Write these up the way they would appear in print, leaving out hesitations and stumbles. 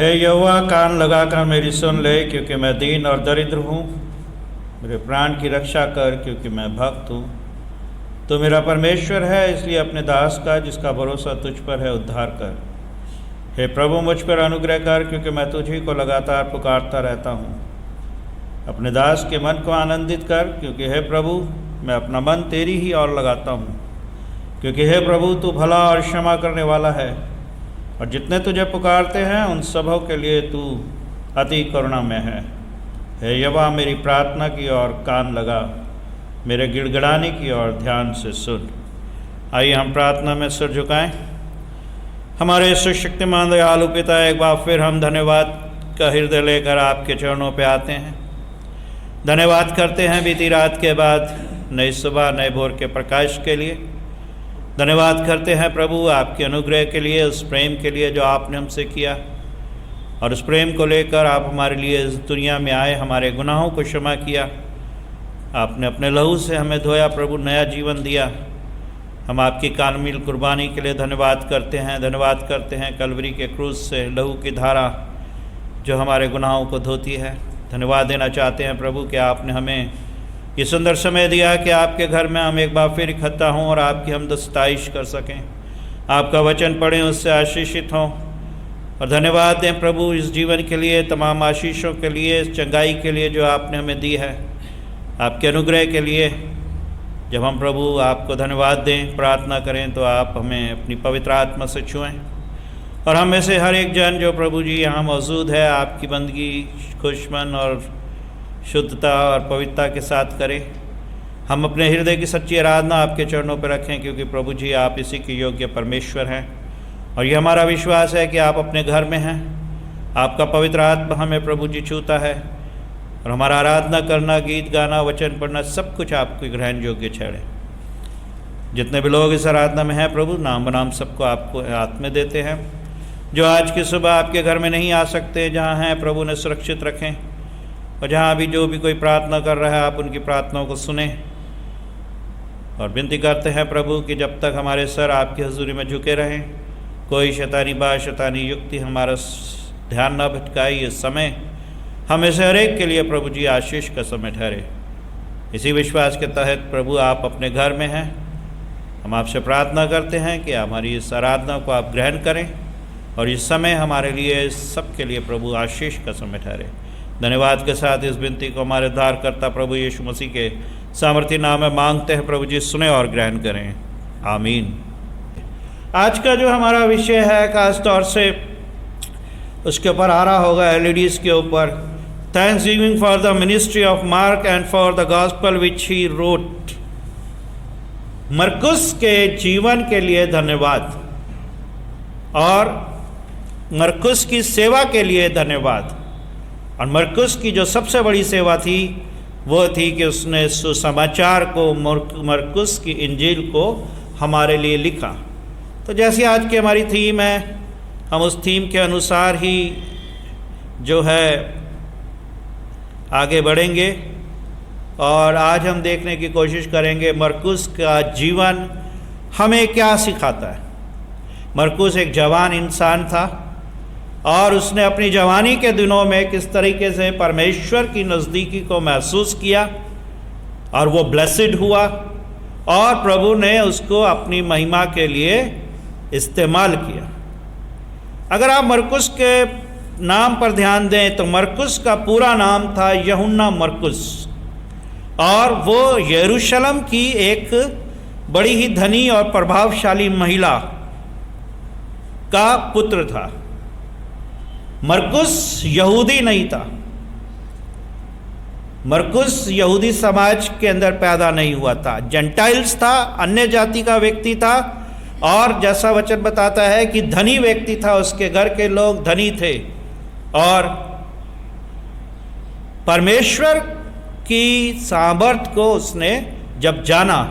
हे यहोवा, कान लगाकर मेरी सुन ले, क्योंकि मैं दीन और दरिद्र हूँ। मेरे प्राण की रक्षा कर, क्योंकि मैं भक्त हूँ। तो मेरा परमेश्वर है, इसलिए अपने दास का जिसका भरोसा तुझ पर है उद्धार कर। हे प्रभु, मुझ पर अनुग्रह कर, क्योंकि मैं तुझी को लगातार पुकारता रहता हूँ। अपने दास के मन को आनंदित कर, क्योंकि हे प्रभु, मैं अपना मन तेरी ही ओर लगाता हूँ। क्योंकि हे प्रभु, तू भला और क्षमा करने वाला है, और जितने तुझे पुकारते हैं उन सबों के लिए तू अति करुणामय है। हे यहोवा, मेरी प्रार्थना की ओर कान लगा, मेरे गिड़गिड़ाने की ओर ध्यान से सुन। आइए हम प्रार्थना में सिर झुकाएं। हमारे सुशक्तिमान दयालु पिता, एक बार फिर हम धन्यवाद का हृदय लेकर आपके चरणों पे आते हैं। धन्यवाद करते हैं बीती रात के बाद नई सुबह, नए भोर के प्रकाश के लिए। धन्यवाद करते हैं प्रभु आपके अनुग्रह के लिए, उस प्रेम के लिए जो आपने हमसे किया, और उस प्रेम को लेकर आप हमारे लिए इस दुनिया में आए, हमारे गुनाहों को क्षमा किया। आपने अपने लहू से हमें धोया प्रभु, नया जीवन दिया। हम आपकी कामिल कुर्बानी के लिए धन्यवाद करते हैं। धन्यवाद करते हैं कलवरी के क्रूस से लहू की धारा जो हमारे गुनाहों को धोती है। धन्यवाद देना चाहते हैं प्रभु कि आपने हमें ये सुंदर समय दिया कि आपके घर में हम एक बार फिर इकट्ठा हों और आपकी हम सताइश कर सकें, आपका वचन पढ़ें, उससे आशीषित हों। और धन्यवाद दें प्रभु इस जीवन के लिए, तमाम आशीषों के लिए, इस चंगाई के लिए जो आपने हमें दी है, आपके अनुग्रह के लिए। जब हम प्रभु आपको धन्यवाद दें, प्रार्थना करें, तो आप हमें अपनी पवित्र आत्मा से छुएं, और हम में से हर एक जन जो प्रभु जी यहाँ मौजूद है, आपकी बंदगी खुशमन और शुद्धता और पवित्रता के साथ करें। हम अपने हृदय की सच्ची आराधना आपके चरणों पर रखें, क्योंकि प्रभु जी आप इसी के योग्य परमेश्वर हैं। और ये हमारा विश्वास है कि आप अपने घर में हैं। आपका पवित्र आत्मा हमें प्रभु जी छूता है, और हमारा आराधना करना, गीत गाना, वचन पढ़ना, सब कुछ आपको ग्रहण योग्य ठहरे। जितने भी लोग इस आराधना में हैं प्रभु, नाम बनाम सबको आपको हाथ में देते हैं। जो आज की सुबह आपके घर में नहीं आ सकते, जहाँ हैं प्रभु ने सुरक्षित रखें, और जहाँ भी जो भी कोई प्रार्थना कर रहा है, आप उनकी प्रार्थनाओं को सुने। और विनती करते हैं प्रभु कि जब तक हमारे सर आपकी हजूरी में झुके रहें, कोई शैतानी बात, शैतानी युक्ति हमारा ध्यान न भटकाए। इस समय हमें से हर एक के लिए प्रभु जी आशीष का समय ठहरे। इसी विश्वास के तहत प्रभु आप अपने घर में हैं। हम आपसे प्रार्थना करते हैं कि हमारी इस आराधना को आप ग्रहण करें, और इस समय हमारे लिए, सब के लिए प्रभु आशीष का समय ठहरे। धन्यवाद के साथ इस विनती को हमारे उद्धारकर्ता प्रभु यीशु मसीह के सामर्थी नाम में मांगते हैं। प्रभु जी सुने और ग्रहण करें, आमीन। आज का जो हमारा विषय है, खास तौर से उसके ऊपर आ रहा होगा एलईडीज के ऊपर, thanks giving for the ministry of mark and for the gospel which he wrote. मरकुस के जीवन के लिए धन्यवाद, और मरकुस की सेवा के लिए धन्यवाद। और मरकुस की जो सबसे बड़ी सेवा थी वो थी कि उसने सुसमाचार को, मरकुस की इंजील को हमारे लिए लिखा। तो जैसी आज की हमारी थीम है, हम उस थीम के अनुसार ही जो है आगे बढ़ेंगे, और आज हम देखने की कोशिश करेंगे मरकुस का जीवन हमें क्या सिखाता है। मरकुस एक जवान इंसान था, और उसने अपनी जवानी के दिनों में किस तरीके से परमेश्वर की नज़दीकी को महसूस किया, और वो ब्लेसिड हुआ, और प्रभु ने उसको अपनी महिमा के लिए इस्तेमाल किया। अगर आप मरकुस के नाम पर ध्यान दें तो मरकुस का पूरा नाम था यूहन्ना मरकुस, और वो यरूशलेम की एक बड़ी ही धनी और प्रभावशाली महिला का पुत्र था। मरकुस यहूदी नहीं था। मरकुस यहूदी समाज के अंदर पैदा नहीं हुआ था, जेंटाइल्स था, अन्य जाति का व्यक्ति था, और जैसा वचन बताता है कि धनी व्यक्ति था। उसके घर के लोग धनी थे, और परमेश्वर की सामर्थ को उसने जब जाना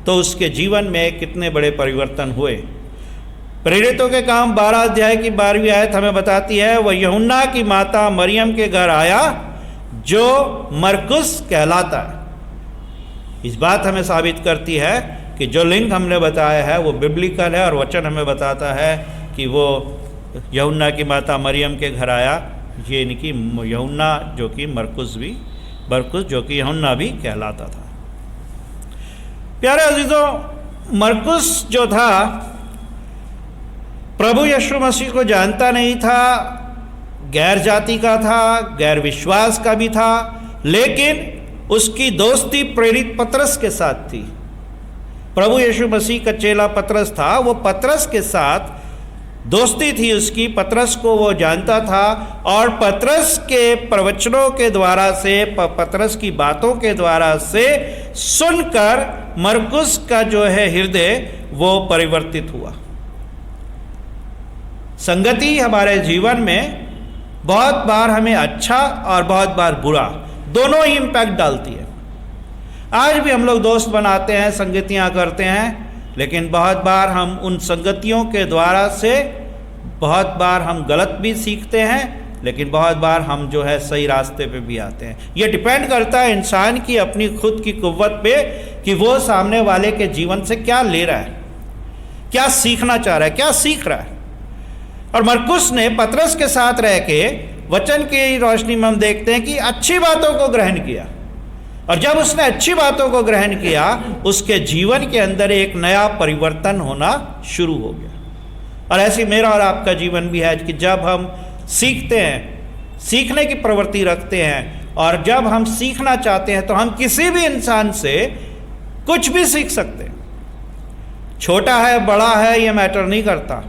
तो उसके जीवन में कितने बड़े परिवर्तन हुए। प्रेरितों के काम 12 अध्याय की 12वीं आयत हमें बताती है, वह यूहन्ना की माता मरियम के घर आया जो मरकुस कहलाता है। इस बात हमें साबित करती है कि जो लिंग हमने बताया है वो बिब्लिकल है, और वचन हमें बताता है कि वो यूहन्ना की माता मरियम के घर आया। ये इनकी यूहन्ना जो कि मरकुस जो कि यूहन्ना भी कहलाता था। प्यारे अजीजों, मरकुस जो था प्रभु यीशु मसीह को जानता नहीं था, गैर जाति का था, गैर विश्वास का भी था, लेकिन उसकी दोस्ती प्रेरित पतरस के साथ थी। प्रभु यीशु मसीह का चेला पतरस था, वो पतरस के साथ दोस्ती थी उसकी, पतरस को वो जानता था और पतरस के प्रवचनों के द्वारा से, पतरस की बातों के द्वारा से सुनकर मरकुस का जो है हृदय वो परिवर्तित हुआ। संगति हमारे जीवन में बहुत बार हमें अच्छा और बहुत बार बुरा दोनों ही इम्पैक्ट डालती है। आज भी हम लोग दोस्त बनाते हैं, संगतियां करते हैं, लेकिन बहुत बार हम उन संगतियों के द्वारा से बहुत बार हम गलत भी सीखते हैं, लेकिन बहुत बार हम जो है सही रास्ते पे भी आते हैं। ये डिपेंड करता है इंसान की अपनी खुद की कुव्वत पे कि वो सामने वाले के जीवन से क्या ले रहा है, क्या सीखना चाह रहा है, क्या सीख रहा है। और मरकुस ने पतरस के साथ रह के वचन की रोशनी में हम देखते हैं कि अच्छी बातों को ग्रहण किया, और जब उसने अच्छी बातों को ग्रहण किया उसके जीवन के अंदर एक नया परिवर्तन होना शुरू हो गया। और ऐसी मेरा और आपका जीवन भी है कि जब हम सीखते हैं, सीखने की प्रवृत्ति रखते हैं, और जब हम सीखना चाहते हैं तो हम किसी भी इंसान से कुछ भी सीख सकते हैं। छोटा है बड़ा है ये मैटर नहीं करता।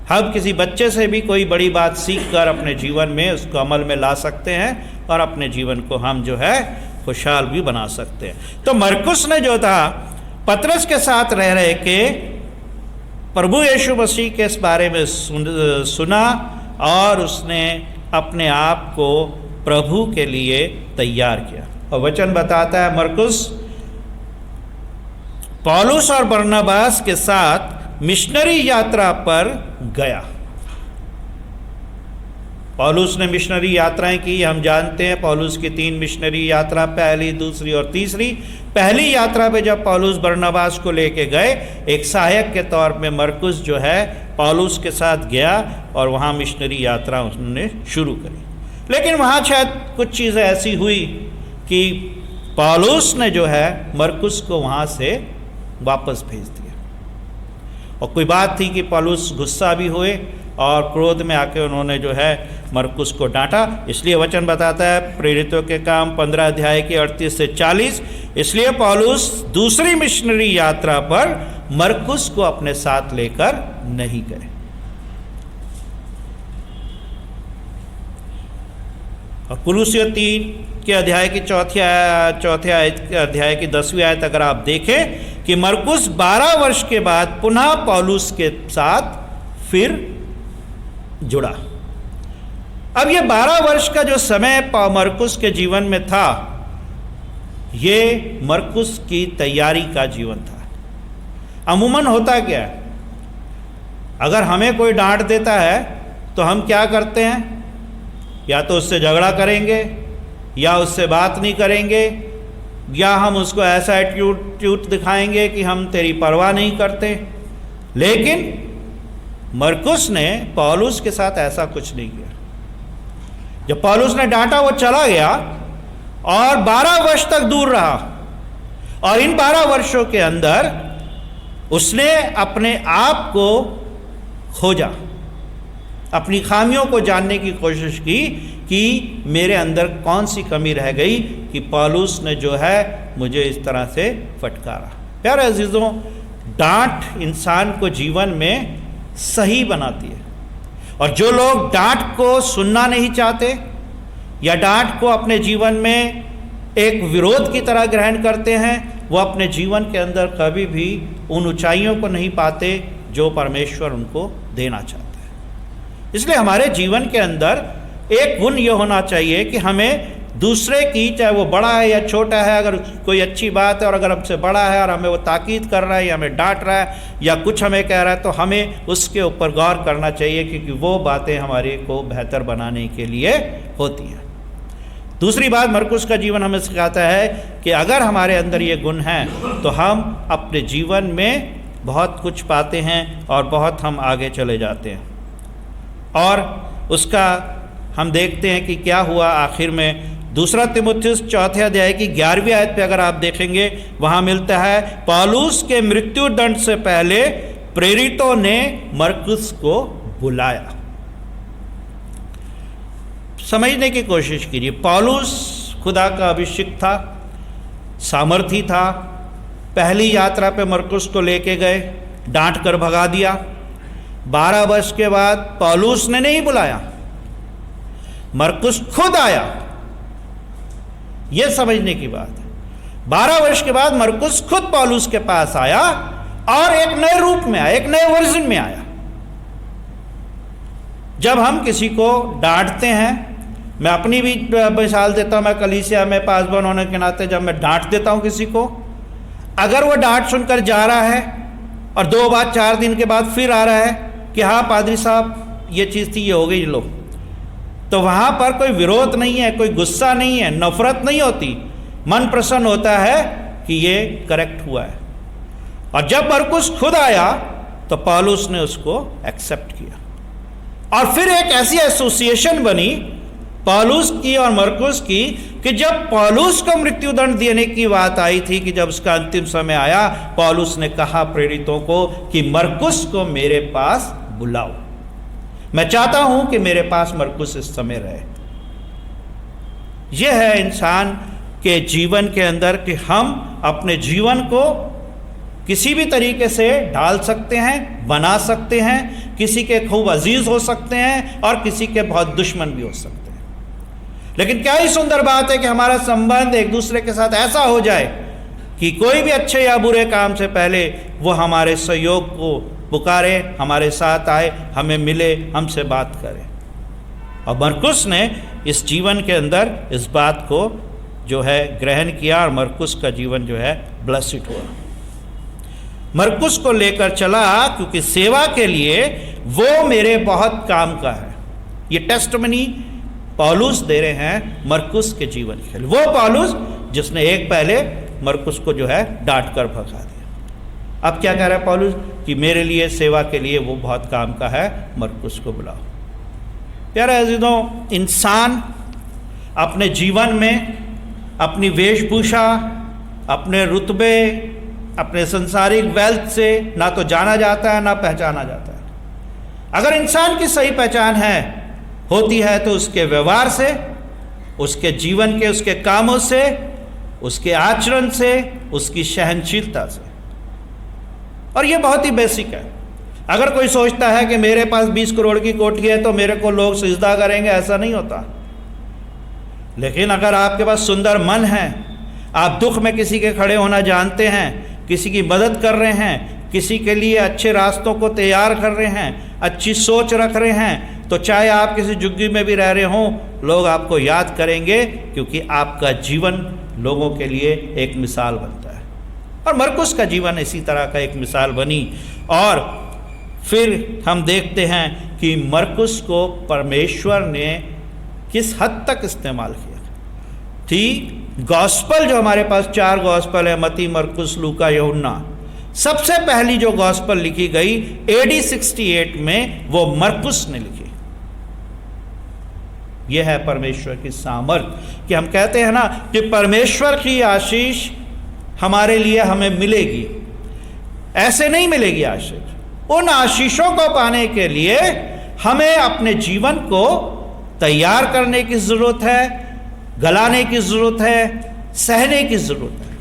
हम किसी बच्चे से भी कोई बड़ी बात सीख कर अपने जीवन में उसको अमल में ला सकते हैं और अपने जीवन को हम जो है खुशहाल भी बना सकते हैं। तो मरकुस ने जो था पतरस के साथ रह रहे के प्रभु यीशु मसीह के इस बारे में सुना और उसने अपने आप को प्रभु के लिए तैयार किया। और वचन बताता है मरकुस पौलुस और बरनबास के साथ मिशनरी यात्रा पर गया। पौलुस ने मिशनरी यात्राएं की, हम जानते हैं पौलुस की 3 मिशनरी यात्रा, पहली, दूसरी और तीसरी। पहली यात्रा पे जब पौलुस बरनबास को लेके गए, एक सहायक के तौर पे मरकुस जो है पौलुस के साथ गया और वहाँ मिशनरी यात्रा उन्होंने शुरू करी। लेकिन वहाँ शायद कुछ चीज़ें ऐसी हुई कि पौलुस ने जो है मरकुस को वहाँ से वापस भेज दिया। और कोई बात थी कि पौलुस गुस्सा भी हुए और क्रोध में आके उन्होंने जो है मरकुस को डांटा। इसलिए वचन बताता है प्रेरितों के काम 15 अध्याय के 38 से 40, इसलिए पौलुस दूसरी मिशनरी यात्रा पर मरकुस को अपने साथ लेकर नहीं गए। और कुलुसियों 3 के अध्याय की चौथे अध्याय की 10वीं आयत अगर आप देखें कि मरकुस 12 वर्ष के बाद पुनः पौलुस के साथ फिर जुड़ा। अब ये 12 वर्ष का जो समय मरकुस के जीवन में था, ये मरकुस की तैयारी का जीवन था। अमूमन होता क्या है, अगर हमें कोई डांट देता है तो हम क्या करते हैं, या तो उससे झगड़ा करेंगे, या उससे बात नहीं करेंगे, या हम उसको ऐसा एटीट्यूड दिखाएंगे कि हम तेरी परवाह नहीं करते। लेकिन मरकुस ने पौलुस के साथ ऐसा कुछ नहीं किया। जब पौलुस ने डांटा वो चला गया और 12 वर्ष तक दूर रहा, और इन 12 वर्षों के अंदर उसने अपने आप को खोजा, अपनी खामियों को जानने की कोशिश की कि मेरे अंदर कौन सी कमी रह गई कि पौलुस ने जो है मुझे इस तरह से फटकारा। प्यारे अजीजों, डांट इंसान को जीवन में सही बनाती है, और जो लोग डांट को सुनना नहीं चाहते या डांट को अपने जीवन में एक विरोध की तरह ग्रहण करते हैं, वो अपने जीवन के अंदर कभी भी उन ऊंचाइयों को नहीं पाते जो परमेश्वर उनको देना चाहते हैं। इसलिए हमारे जीवन के अंदर एक गुण ये होना चाहिए कि हमें दूसरे की, चाहे वो बड़ा है या छोटा है, अगर कोई अच्छी बात है और अगर हमसे बड़ा है और हमें वो ताकीद कर रहा है या हमें डांट रहा है या कुछ हमें कह रहा है, तो हमें उसके ऊपर गौर करना चाहिए, क्योंकि वो बातें हमारे को बेहतर बनाने के लिए होती हैं। दूसरी बात, मरकुस का जीवन हमें सिखाता है कि अगर हमारे अंदर ये गुण हैं तो हम अपने जीवन में बहुत कुछ पाते हैं और बहुत हम आगे चले जाते हैं। और उसका हम देखते हैं कि क्या हुआ आखिर में। दूसरा तीमुथियुस 4 अध्याय की 11वीं आयत पे अगर आप देखेंगे, वहाँ मिलता है, पौलुस के मृत्यु दंड से पहले प्रेरितों ने मरकुस को बुलाया। समझने की कोशिश कीजिए, पौलुस खुदा का अभिषिक्त था, सामर्थी था। पहली यात्रा पे मरकुस को लेके गए, डांट कर भगा दिया। 12 वर्ष के बाद पौलुस ने नहीं बुलाया, मरकुस खुद आया। यह समझने की बात है। 12 वर्ष के बाद मरकुस खुद पौलुस के पास आया और एक नए रूप में आया, एक नए वर्जन में आया। जब हम किसी को डांटते हैं, मैं अपनी भी मिसाल देता हूं, मैं कलीसिया में पासबन होने के नाते जब मैं डांट देता हूं किसी को, अगर वो डांट सुनकर जा रहा है और 2 बार 4 दिन के बाद फिर आ रहा है कि हाँ पादरी साहब ये चीज़ थी, ये हो गई लो, तो वहाँ पर कोई विरोध नहीं है, कोई गुस्सा नहीं है, नफरत नहीं होती, मन प्रसन्न होता है कि ये करेक्ट हुआ है। और जब मरकुस खुद आया तो पौलुस ने उसको एक्सेप्ट किया। और फिर एक ऐसी एसोसिएशन बनी पौलुस की और मरकुस की कि जब पौलुस को मृत्युदंड देने की बात आई थी, कि जब उसका अंतिम समय आया, पौलुस ने कहा प्रेरितों को कि मरकुस को मेरे पास बुलाओ, मैं चाहता हूं कि मेरे पास मरकुस इस समय रहे। यह है इंसान के जीवन के अंदर कि हम अपने जीवन को किसी भी तरीके से ढाल सकते हैं, बना सकते हैं, किसी के खूब अजीज हो सकते हैं और किसी के बहुत दुश्मन भी हो सकते हैं। लेकिन क्या ही सुंदर बात है कि हमारा संबंध एक दूसरे के साथ ऐसा हो जाए कि कोई भी अच्छे या बुरे काम से पहले वो हमारे सहयोग को पुकारे, हमारे साथ आए, हमें मिले, हमसे बात करे। और मरकुस ने इस जीवन के अंदर इस बात को जो है ग्रहण किया और मरकुस का जीवन जो है ब्लेसिड हुआ। मरकुस को लेकर चला क्योंकि सेवा के लिए वो मेरे बहुत काम का है। ये टेस्टमनी पौलुस दे रहे हैं मरकुस के जीवन के लिए, वो पौलुस जिसने एक पहले मरकुस को जो है डांट कर भगा दिया। अब क्या कह रहा है पौलुस कि मेरे लिए सेवा के लिए वो बहुत काम का है, मरकुस को बुलाओ। प्यारे अजीजों, इंसान अपने जीवन में अपनी वेशभूषा, अपने रुतबे, अपने संसारिक वेल्थ से ना तो जाना जाता है ना पहचाना जाता है। अगर इंसान की सही पहचान होती है तो उसके व्यवहार से, उसके जीवन के, उसके कामों से, उसके आचरण से, उसकी सहनशीलता से। और ये बहुत ही बेसिक है। अगर कोई सोचता है कि मेरे पास 20 करोड़ की कोठी है तो मेरे को लोग सिजदा करेंगे, ऐसा नहीं होता। लेकिन अगर आपके पास सुंदर मन है, आप दुख में किसी के खड़े होना जानते हैं, किसी की मदद कर रहे हैं, किसी के लिए अच्छे रास्तों को तैयार कर रहे हैं, अच्छी सोच रख रहे हैं, तो चाहे आप किसी झुग्गी में भी रह रहे हों, लोग आपको याद करेंगे क्योंकि आपका जीवन लोगों के लिए एक मिसाल बनता है। और मरकुस का जीवन इसी तरह का एक मिसाल बनी। और फिर हम देखते हैं कि मरकुस को परमेश्वर ने किस हद तक इस्तेमाल किया थी। गॉस्पल जो हमारे पास 4 गॉस्पल है, मती, मरकुस, लूका, यूहन्ना, सबसे पहली जो गॉस्पल लिखी गई AD 68 में वो मरकुस ने लिखी। यह है परमेश्वर की सामर्थ्य कि हम कहते हैं ना कि परमेश्वर की आशीष हमारे लिए हमें मिलेगी, ऐसे नहीं मिलेगी आशीष। उन आशीषों को पाने के लिए हमें अपने जीवन को तैयार करने की जरूरत है, गलाने की जरूरत है, सहने की जरूरत है।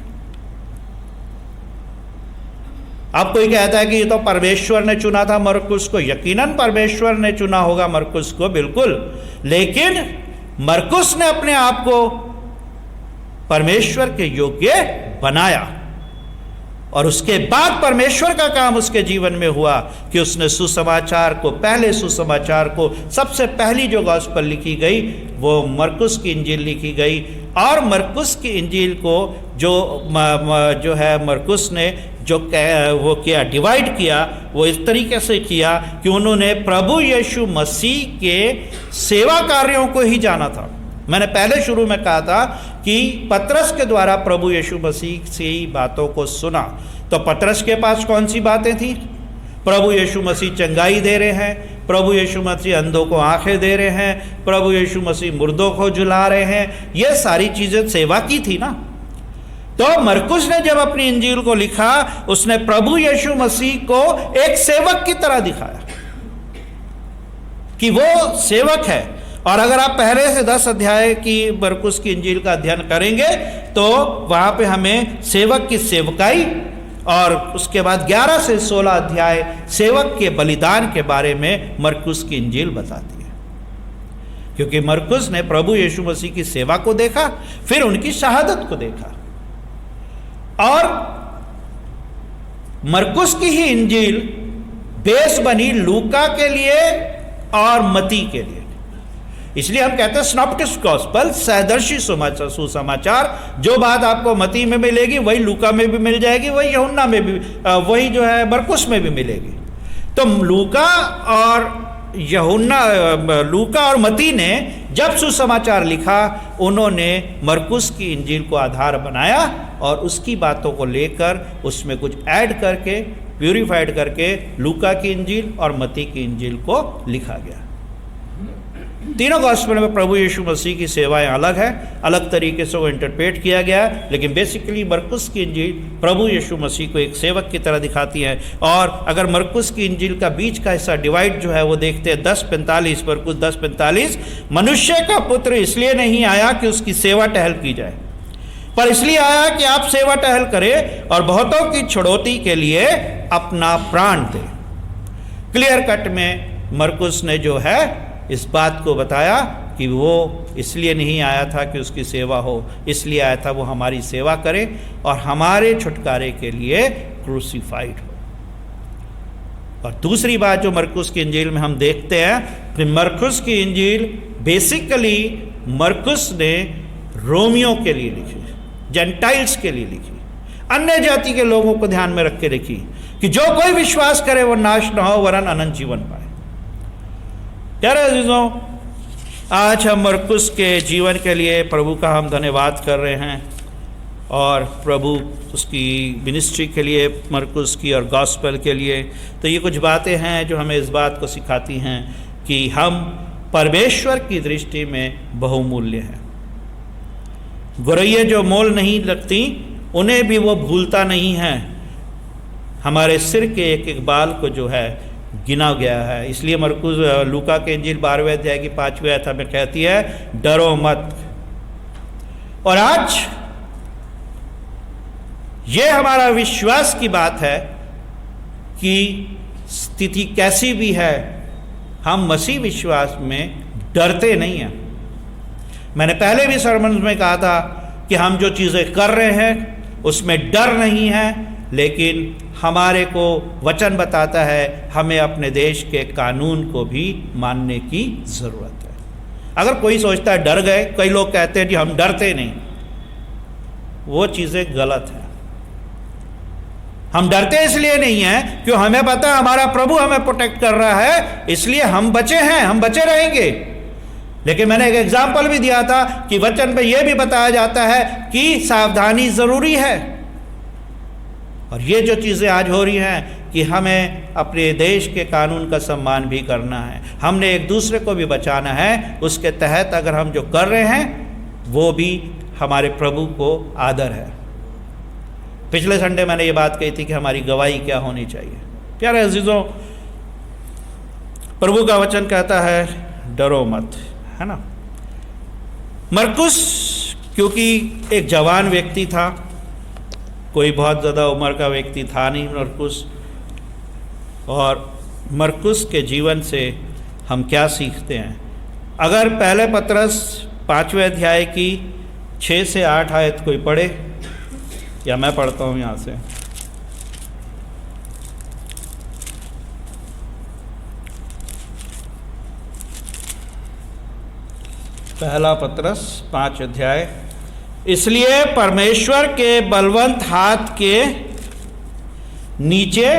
अब कोई कहता है कि ये तो परमेश्वर ने चुना था मरकुस को। यकीनन परमेश्वर ने चुना होगा मरकुस को, बिल्कुल, लेकिन मरकुस ने अपने आप को परमेश्वर के योग्य बनाया। और उसके बाद परमेश्वर का काम उसके जीवन में हुआ कि उसने सुसमाचार को, पहले सुसमाचार को, सबसे पहली जो गॉस्पल लिखी गई वो मरकुस की इंजील लिखी गई। और मरकुस की इंजील को जो है मरकुस ने जो वो किया, डिवाइड किया, वो इस तरीके से किया कि उन्होंने प्रभु यीशु मसीह के सेवा कार्यों को ही जाना था। मैंने पहले शुरू में कहा था कि पतरस के द्वारा प्रभु यीशु मसीह से ही बातों को सुना। तो पतरस के पास कौन सी बातें थी? प्रभु यीशु मसीह चंगाई दे रहे हैं, प्रभु यीशु मसीह अंधों को आंखें दे रहे हैं, प्रभु यीशु मसीह मुर्दों को जुला रहे हैं, ये सारी चीज़ें सेवा की थी ना। तो मरकुस ने जब अपनी इंजील को लिखा, उसने प्रभु यीशु मसीह को एक सेवक की तरह दिखाया कि वो सेवक है। और अगर आप पहले से 10 अध्याय की मरकुस की इंजील का अध्ययन करेंगे तो वहाँ पे हमें सेवक की सेवकाई, और उसके बाद 11 से 16 अध्याय सेवक के बलिदान के बारे में मरकुस की इंजील बताती है। क्योंकि मरकुस ने प्रभु यीशु मसीह की सेवा को देखा, फिर उनकी शहादत को देखा। और मरकुस की ही इंजील बेस बनी लूका के लिए और मती के लिए। इसलिए हम कहते हैं सिनॉप्टिक गॉस्पेल, सहदर्शी सुसमाचार। जो बात आपको मती में मिलेगी वही लूका में भी मिल जाएगी, वही यूहन्ना में भी, वही जो है मरकुस में भी मिलेगी। तो लूका और मती ने जब सुसमाचार लिखा, उन्होंने मरकुस की इंजील को आधार बनाया और उसकी बातों को लेकर उसमें कुछ ऐड करके, प्यूरिफाइड करके लूका की इंजील और मती की इंजील को लिखा गया। तीनों गॉस्पेल में प्रभु यीशु मसीह की सेवाएं अलग है, अलग तरीके से वो इंटरप्रेट किया गया है, लेकिन बेसिकली मरकुस की इंजील प्रभु यीशु मसीह को एक सेवक की तरह दिखाती है। और अगर मरकुस की इंजील का बीच का हिस्सा डिवाइड जो है वो देखते हैं 10:45, मरकुस 10:45, मनुष्य का पुत्र इसलिए नहीं आया कि उसकी सेवा टहल की जाए, पर इसलिए आया कि आप सेवा टहल करें और बहुतों की छुड़ौती के लिए अपना प्राण दे। क्लियर कट में मरकुस ने जो है इस बात को बताया कि वो इसलिए नहीं आया था कि उसकी सेवा हो, इसलिए आया था वो हमारी सेवा करे और हमारे छुटकारे के लिए क्रूसीफाइड हो। और दूसरी बात जो मरकुस की इंजील में हम देखते हैं कि मरकुस की इंजील बेसिकली मरकुस ने रोमियों के लिए लिखी, जेंटाइल्स के लिए लिखी, अन्य जाति के लोगों को ध्यान में रख के लिखी कि जो कोई विश्वास करे वो नाश न हो वरन अनंत जीवन पाए। प्यारे अजीजों, आज हम मरकुस के जीवन के लिए प्रभु का हम धन्यवाद कर रहे हैं और प्रभु उसकी मिनिस्ट्री के लिए, मरकुस की और गॉस्पेल के लिए। तो ये कुछ बातें हैं जो हमें इस बात को सिखाती हैं कि हम परमेश्वर की दृष्टि में बहुमूल्य हैं। गुरैया जो मोल नहीं रखती उन्हें भी वो भूलता नहीं है। हमारे सिर के एक एक बाल को जो है गिना गया है। इसलिए मरकुस लूका के इंजील 12वें अध्याय की 5वें आयत में कहती है, डरो मत। और आज ये हमारा विश्वास की बात है कि स्थिति कैसी भी है, हम मसीह विश्वास में डरते नहीं हैं। मैंने पहले भी सरमन में कहा था कि हम जो चीज़ें कर रहे हैं उसमें डर नहीं है, लेकिन हमारे को वचन बताता है हमें अपने देश के कानून को भी मानने की ज़रूरत है। अगर कोई सोचता है डर गए, कई लोग कहते हैं कि हम डरते नहीं, वो चीज़ें गलत है। हम डरते इसलिए नहीं हैं क्यों हमें पता है हमारा प्रभु हमें प्रोटेक्ट कर रहा है, इसलिए हम बचे हैं, हम बचे रहेंगे। लेकिन मैंने एक एग्जाम्पल भी दिया था कि वचन में यह भी बताया जाता है कि सावधानी ज़रूरी है। और ये जो चीज़ें आज हो रही हैं कि हमें अपने देश के कानून का सम्मान भी करना है, हमने एक दूसरे को भी बचाना है, उसके तहत अगर हम जो कर रहे हैं वो भी हमारे प्रभु को आदर है। पिछले संडे मैंने ये बात कही थी कि हमारी गवाही क्या होनी चाहिए। प्यारे अजीज़ों, प्रभु का वचन कहता है डरो मत, है ना। मरकुस क्योंकि एक जवान व्यक्ति था, कोई बहुत ज़्यादा उम्र का व्यक्ति था नहीं मरकुस। और मरकुस के जीवन से हम क्या सीखते हैं? अगर पहले पतरस 5वें अध्याय की 6 से 8 आयत कोई पढ़े, या मैं पढ़ता हूँ यहाँ से। पहला पतरस 5 अध्याय, इसलिए परमेश्वर के बलवंत हाथ के नीचे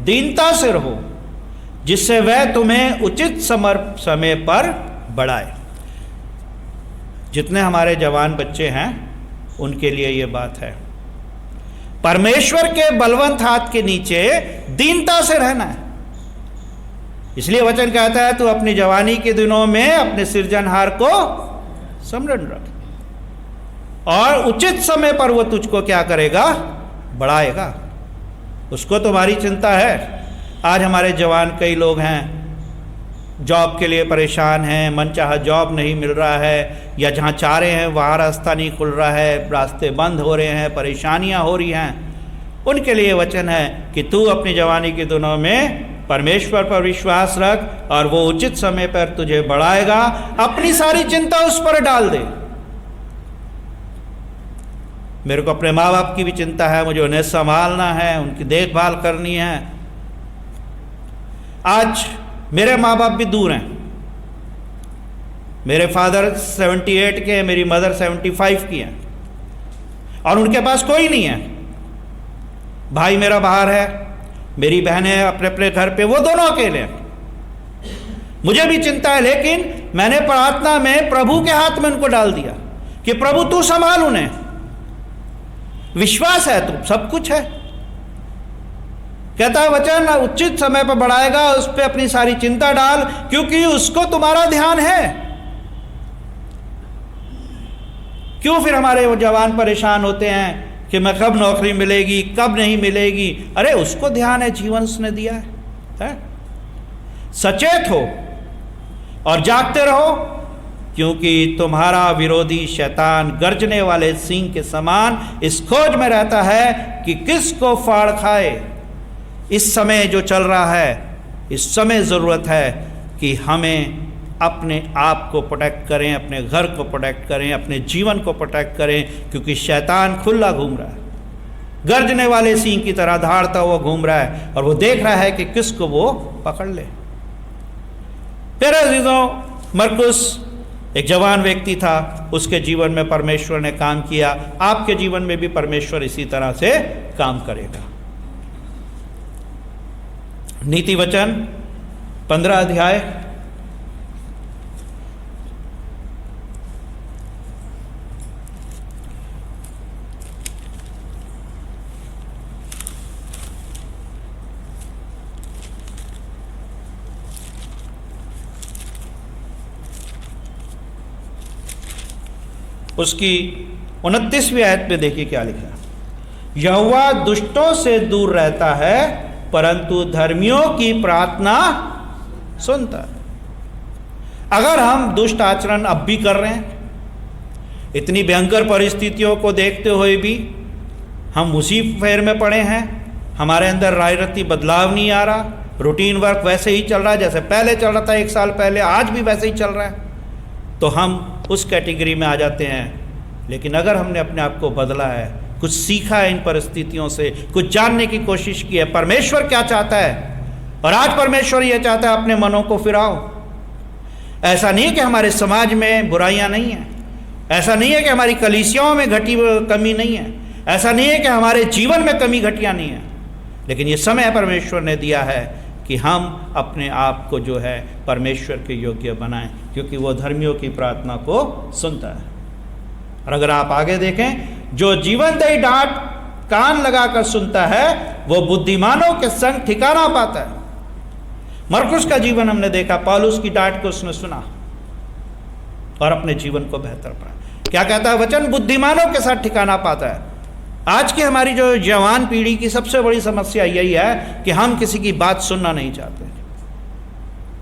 दीनता से रहो, जिससे वह तुम्हें उचित समय पर बढ़ाए। जितने हमारे जवान बच्चे हैं उनके लिए ये बात है। परमेश्वर के बलवंत हाथ के नीचे दीनता से रहना है। इसलिए वचन कहता है तू अपनी जवानी के दिनों में अपने सृजनहार को स्मरण रख और उचित समय पर वो तुझको क्या करेगा, बढ़ाएगा। उसको तुम्हारी चिंता है। आज हमारे जवान कई लोग हैं जॉब के लिए परेशान हैं, मनचाहा जॉब नहीं मिल रहा है, या जहाँ चाह रहे हैं वहाँ रास्ता नहीं खुल रहा है, रास्ते बंद हो रहे हैं, परेशानियाँ हो रही हैं। उनके लिए वचन है कि तू अपनी जवानी के दिनों में परमेश्वर पर विश्वास रख और वो उचित समय पर तुझे बढ़ाएगा। अपनी सारी चिंता उस पर डाल दे। मेरे को अपने माँ बाप की भी चिंता है, मुझे उन्हें संभालना है, उनकी देखभाल करनी है। आज मेरे माँ बाप भी दूर हैं। मेरे फादर 78 के हैं, मेरी मदर 75 की हैं और उनके पास कोई नहीं है। भाई मेरा बाहर है, मेरी बहनें अपने अपने घर पे, वो दोनों अकेले हैं। मुझे भी चिंता है, लेकिन मैंने प्रार्थना में प्रभु के हाथ में उनको डाल दिया कि प्रभु तू संभाल उन्हें। विश्वास है तू, सब कुछ है। कहता है वचन उचित समय पर बढ़ाएगा, उस पर अपनी सारी चिंता डाल क्योंकि उसको तुम्हारा ध्यान है। क्यों फिर हमारे वो जवान परेशान होते हैं कि मैं कब नौकरी मिलेगी, कब नहीं मिलेगी। अरे उसको ध्यान है, जीवन उसने दिया है? सचेत हो और जागते रहो क्योंकि तुम्हारा विरोधी शैतान गर्जने वाले सिंह के समान इस खोज में रहता है कि किसको फाड़ खाए। इस समय जो चल रहा है, इस समय ज़रूरत है कि हमें अपने आप को प्रोटेक्ट करें, अपने घर को प्रोटेक्ट करें, अपने जीवन को प्रोटेक्ट करें, क्योंकि शैतान खुला घूम रहा है, गर्जने वाले सिंह की तरह धाड़ता हुआ घूम रहा है और वो देख रहा है कि किसको वो पकड़ ले। प्यारे अजीजों, मरकुस एक जवान व्यक्ति था, उसके जीवन में परमेश्वर ने काम किया। आपके जीवन में भी परमेश्वर इसी तरह से काम करेगा। नीति वचन 15 अध्याय उसकी 29वीं आयत में देखिए क्या लिखा। यहोवा दुष्टों से दूर रहता है परंतु धर्मियों की प्रार्थना सुनता है। अगर हम दुष्ट आचरण अब भी कर रहे हैं, इतनी भयंकर परिस्थितियों को देखते हुए भी हम उसी फेर में पड़े हैं, हमारे अंदर रायरती बदलाव नहीं आ रहा, रूटीन वर्क वैसे ही चल रहा है जैसे पहले चल रहा था 1 साल पहले, आज भी वैसे ही चल रहा है, तो हम उस कैटेगरी में आ जाते हैं। लेकिन अगर हमने अपने आप को बदला है, कुछ सीखा है इन परिस्थितियों से, कुछ जानने की कोशिश की है परमेश्वर क्या चाहता है, और आज परमेश्वर ये चाहता है अपने मनों को फिराओ। ऐसा नहीं है कि हमारे समाज में बुराइयां नहीं है, ऐसा नहीं है कि हमारी कलीसियाओं में कमी नहीं है, ऐसा नहीं है कि हमारे जीवन में कमी घटिया नहीं है, लेकिन ये समय परमेश्वर ने दिया है कि हम अपने आप को जो है परमेश्वर के योग्य बनाएं, क्योंकि वो धर्मियों की प्रार्थना को सुनता है। और अगर आप आगे देखें, जो जीवनदायी डांट कान लगाकर सुनता है वो बुद्धिमानों के संग ठिकाना पाता है। मरकुस का जीवन हमने देखा, पौलुस की डांट को उसने सुना और अपने जीवन को बेहतर पाया। क्या कहता है वचन? बुद्धिमानों के साथ ठिकाना पाता है। आज की हमारी जो जवान पीढ़ी की सबसे बड़ी समस्या यही है कि हम किसी की बात सुनना नहीं चाहते।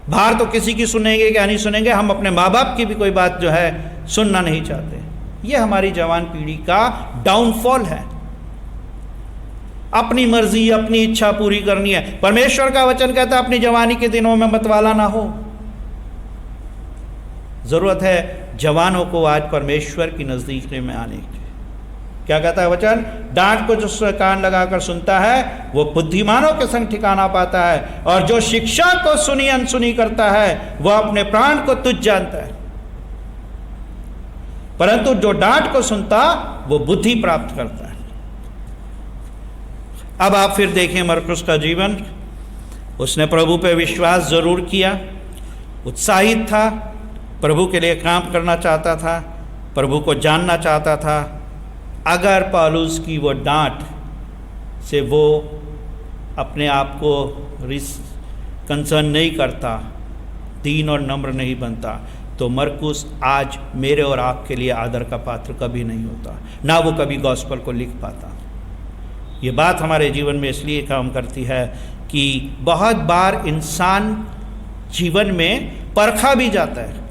बाहर तो किसी की सुनेंगे क्या नहीं सुनेंगे, हम अपने माँ बाप की भी कोई बात जो है सुनना नहीं चाहते। ये हमारी जवान पीढ़ी का डाउनफॉल है। अपनी मर्जी, अपनी इच्छा पूरी करनी है। परमेश्वर का वचन कहता है अपनी जवानी के दिनों में मतवाला ना हो। जरूरत है जवानों को आज परमेश्वर की नजदीक में आने की। क्या कहता है वचन? डांट को जो कान लगाकर सुनता है वो बुद्धिमानों के संग ठिकाना पाता है, और जो शिक्षा को सुनी अनसुनी करता है वह अपने प्राण को तुच्छ जानता है, परंतु जो डांट को सुनता वो बुद्धि प्राप्त करता है। अब आप फिर देखें मरकुस का जीवन। उसने प्रभु पे विश्वास जरूर किया, उत्साहित था, प्रभु के लिए काम करना चाहता था, प्रभु को जानना चाहता था। अगर पौलुस की वो डांट से वो अपने आप को कंसर्न नहीं करता, दीन और नम्र नहीं बनता, तो मरकुस आज मेरे और आपके लिए आदर का पात्र कभी नहीं होता, ना वो कभी गॉस्पेल को लिख पाता। ये बात हमारे जीवन में इसलिए काम करती है कि बहुत बार इंसान जीवन में परखा भी जाता है,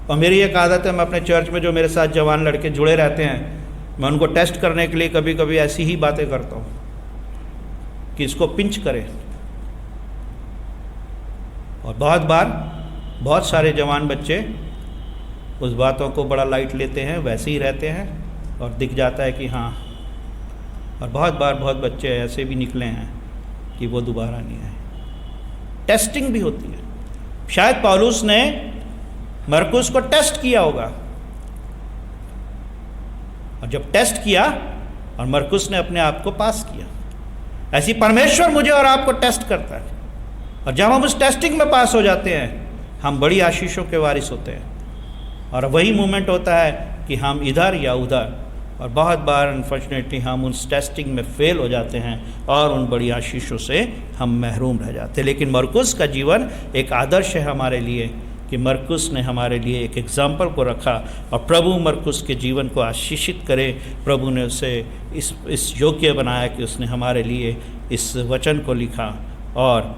और मेरी एक आदत है, मैं अपने चर्च में जो मेरे साथ जवान लड़के जुड़े रहते हैं, मैं उनको टेस्ट करने के लिए कभी कभी ऐसी ही बातें करता हूँ कि इसको पिंच करें। और बहुत बार बहुत सारे जवान बच्चे उस बातों को बड़ा लाइट लेते हैं, वैसे ही रहते हैं और दिख जाता है कि हाँ। और बहुत बार बहुत बच्चे ऐसे भी निकले हैं कि वो दोबारा नहीं आए। टेस्टिंग भी होती है। शायद पौलुस ने मरकुस को टेस्ट किया होगा, और जब टेस्ट किया और मरकुस ने अपने आप को पास किया, ऐसी परमेश्वर मुझे और आपको टेस्ट करता है, और जब हम उस टेस्टिंग में पास हो जाते हैं हम बड़ी आशीषों के वारिस होते हैं। और वही मोमेंट होता है कि हम इधर या उधर, और बहुत बार अनफॉर्चुनेटली हम उस टेस्टिंग में फेल हो जाते हैं और उन बड़ी आशीषों से हम महरूम रह जाते हैं। लेकिन मरकुस का जीवन एक आदर्श है हमारे लिए कि मरकुस ने हमारे लिए एक एग्जाम्पल को रखा, और प्रभु मरकुस के जीवन को आशीषित करे। प्रभु ने उसे इस योग्य बनाया कि उसने हमारे लिए इस वचन को लिखा, और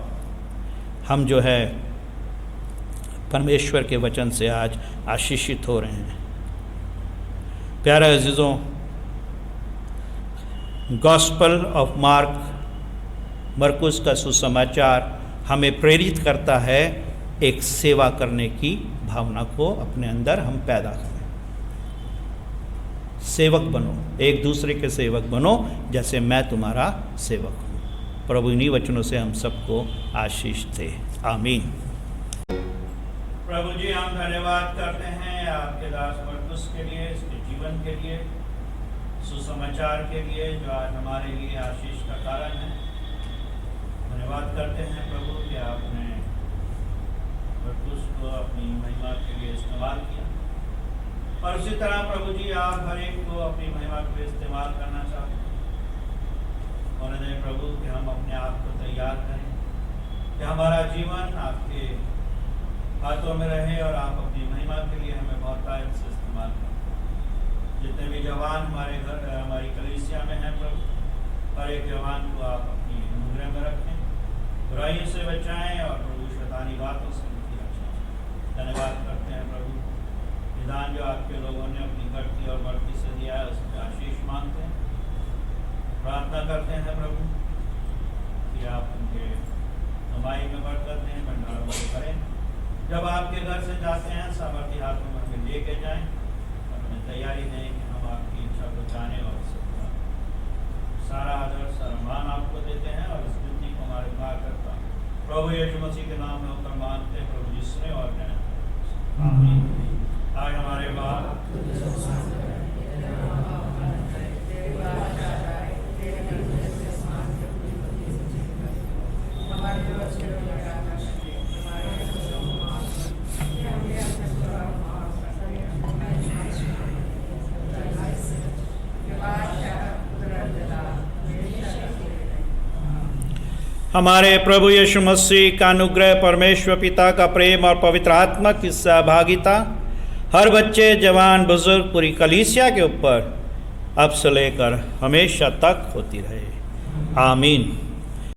हम जो है परमेश्वर के वचन से आज आशीषित हो रहे हैं। प्यारे अजीज़ों, गॉस्पल ऑफ मार्क, मरकुस का सुसमाचार हमें प्रेरित करता है एक सेवा करने की भावना को अपने अंदर हम पैदा करें। सेवक बनो, एक दूसरे के सेवक बनो, जैसे मैं तुम्हारा सेवक हूँ। प्रभु इन्हीं वचनों से हम सबको आशीष दे। आमीन। प्रभु जी, हम धन्यवाद करते हैं आपके दास मरकुस के लिए, इसके जीवन के लिए, सुसमाचार के लिए, जो आज हमारे लिए आशीष का कारण है। धन्यवाद करते हैं प्रभु कि आपने मरकुस को अपनी महिमा के लिए इस्तेमाल किया, और उसी तरह प्रभु जी आप हर एक को अपनी महिमा के लिए इस्तेमाल करना चाहते हैं। होने दें प्रभु कि हम अपने आप को तैयार करें कि हमारा जीवन आपके हाथों में रहे, और आप अपनी महिमा के लिए हमें बहुतायत से इस्तेमाल करें। जितने भी जवान हमारे घर, हमारी कलीसिया में हैं प्रभु, हर एक जवान को आप अपनी अनुग्रह में रखें, बुराइयों से बचाएं, और प्रभु शैतानी बातों से उनकी रक्षा। धन्यवाद करते हैं प्रभु, निदान जो आपके लोगों ने अपनी करती और बढ़ती से दिया है, उसमें आशीष मांगते हैं। प्रार्थना करते हैं प्रभु कि आप उनके कमाई में बरकत दें, भंडार में करें। जब आपके घर से जाते हैं सामर्थ्य हाथों में हमें लेके जाएं, और हमें तैयारी दें कि हम आपकी इच्छा को जाने और सारा आदर सम्मान आपको देते हैं, और इस विनती को हमारे द्वारा करता प्रभु यीशु मसीह के नाम में होकर मानते हैं प्रभु जी, सुने और करें। आमीन। आज हमारे बाप हमारे प्रभु यीशु मसीह का अनुग्रह, परमेश्वर पिता का प्रेम और पवित्र आत्मा की सहभागिता हर बच्चे, जवान, बुजुर्ग, पूरी कलीसिया के ऊपर अब से लेकर हमेशा तक होती रहे। आमीन।